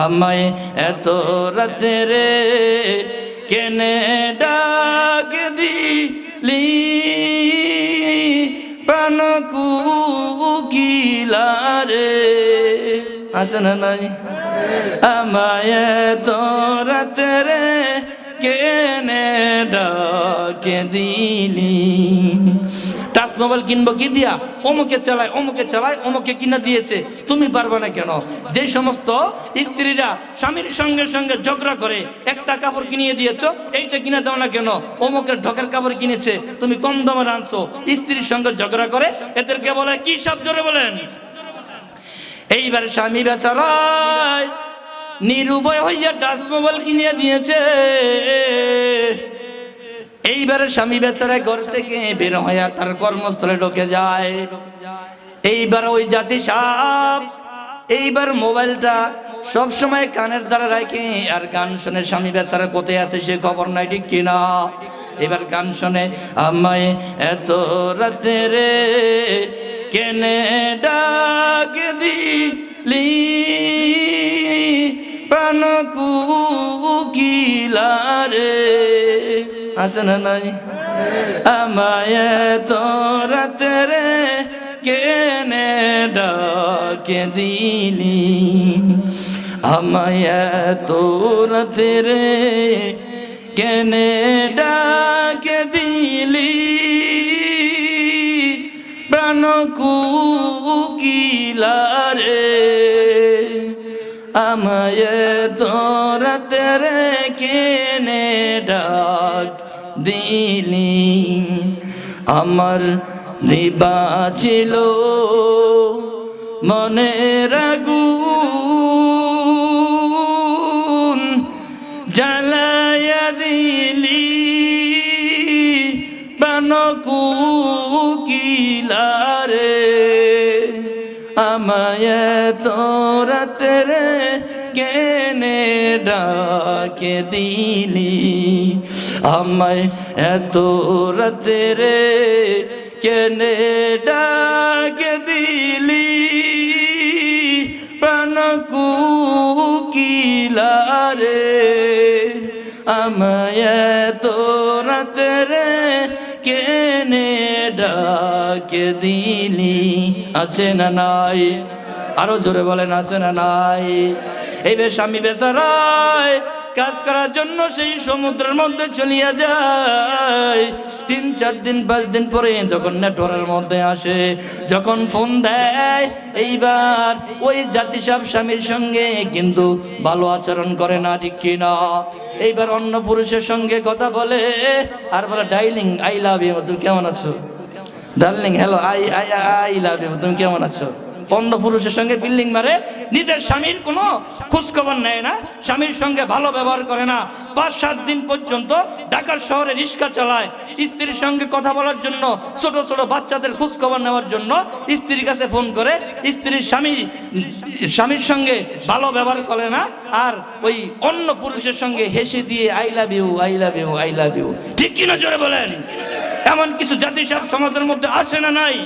আমায় এত রাতে রে কেনে ডাক দিলি প্রাণ কুকিলা রে আছে না নাই আমায় এত রাতে রে কেনে ডাকে দিলি টাচ মোবাইল কিনবো কি দিয়া অমুকে চালায় অমুকে কিনা দিয়েছে তুমি পারবে না কেন যে সমস্ত স্ত্রীরা স্বামীর সঙ্গে সঙ্গে ঝগড়া করে একটা কাপড় কিনিয়ে দিয়েছো এইটা কিনা দাও না কেন অমুকের ঢকের কাপড় কিনেছে তুমি কম দামে আনছো স্ত্রীর সঙ্গে ঝগড়া করে এদেরকে বলে কি সব জোরে বলেন এইবার স্বামী বেচারা নিরুপায় হইয়া টাচ মোবাইল কিনিয়ে দিয়েছে এইবারে স্বামী বেচারা ঘর থেকে বের হইয়া তার কর্মস্থলে ঢুকে যায় এইবার ওই জাতি সাপ এইবার মোবাইলটা সব সময় কানের দ্বারা রাখে আর গান শুনে স্বামী বেচারা কোথায় আছে সে খবর নাই ঠিক কিনা এবার গান শুনে আমায় এত রাতে রে কেনে ডাক দিলি প্রাণ কুকিলা রে আছে না নাই আমায় তো রাতে রে কেনে ডাকে দিলি আমায় তো রাতে রে কেনে ডাকে দিলি প্রাণ কুকিলা রে আমায় তো রাতে রে কেনে ডাক দিলি আমার দিবা ছিল মনের আগুন জ্বালায়া দিলি প্রাণ কুকিলা রে আমায় তো রাতে রে কেনে ডাকে দিলি আমায় এত রাতে রে কেনে ডাকে দিলি প্রাণ কুকিলা রে আমায় এত রাতে রে কেনে ডাকে দিলি আছে না নাই আরো জোরে বলেন আছে না নাই এই স্বামী বেচারায় কাজ করার জন্য সেই সমুদ্রের মধ্যে চলিয়া যায় 3-4 দিন 5 দিন পরে যখন নেটওয়ার্কের মধ্যে আসে যখন ফোন দেয় এইবার ওই জাতি সব স্বামীর সঙ্গে কিন্তু ভালো আচরণ করে না ঠিক কিনা এইবার অন্য পুরুষের সঙ্গে কথা বলে আর বলে ডাইলিং আই লাভ ইউ তুমি কেমন আছো darling hello I love you তুমি কেমন আছো অন্য পুরুষের সঙ্গে ফিল্ডিং মারে নিজের স্বামীর কোনো খোঁজখবর নেয় না স্বামীর সঙ্গে ভালো ব্যবহার করে না 5-7 দিন পর্যন্ত ঢাকার শহরে রিক্সা চালায় স্ত্রীর সঙ্গে কথা বলার জন্য ছোট ছোট বাচ্চাদের খোঁজখবর নেওয়ার জন্য স্ত্রীর কাছে ফোন করে স্ত্রীর স্বামীর সঙ্গে ভালো ব্যবহার করে না আর ওই অন্য পুরুষের সঙ্গে হেসে দিয়ে I love you I love you I love you ঠিক কিনা জোরে বলেন এমন কিছু জাতি সব সমাজের মধ্যে আছে না নাই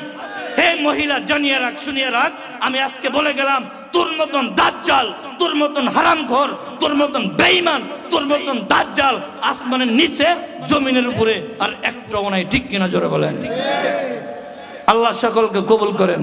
হে মহিলা জানিয়ে রাখ শুনিয়ে রাখ আমি আজকে বলে গেলাম তোর মতন দাজ্জাল তোর মতন হারামখোর তোর মতন বেঈমান তোর মতন দাজ্জাল আসমানের নিচে জমিনের উপরে আর একটাও নাই ঠিক কিনা জোরে বলেন আল্লাহ সকলকে কবুল করেন।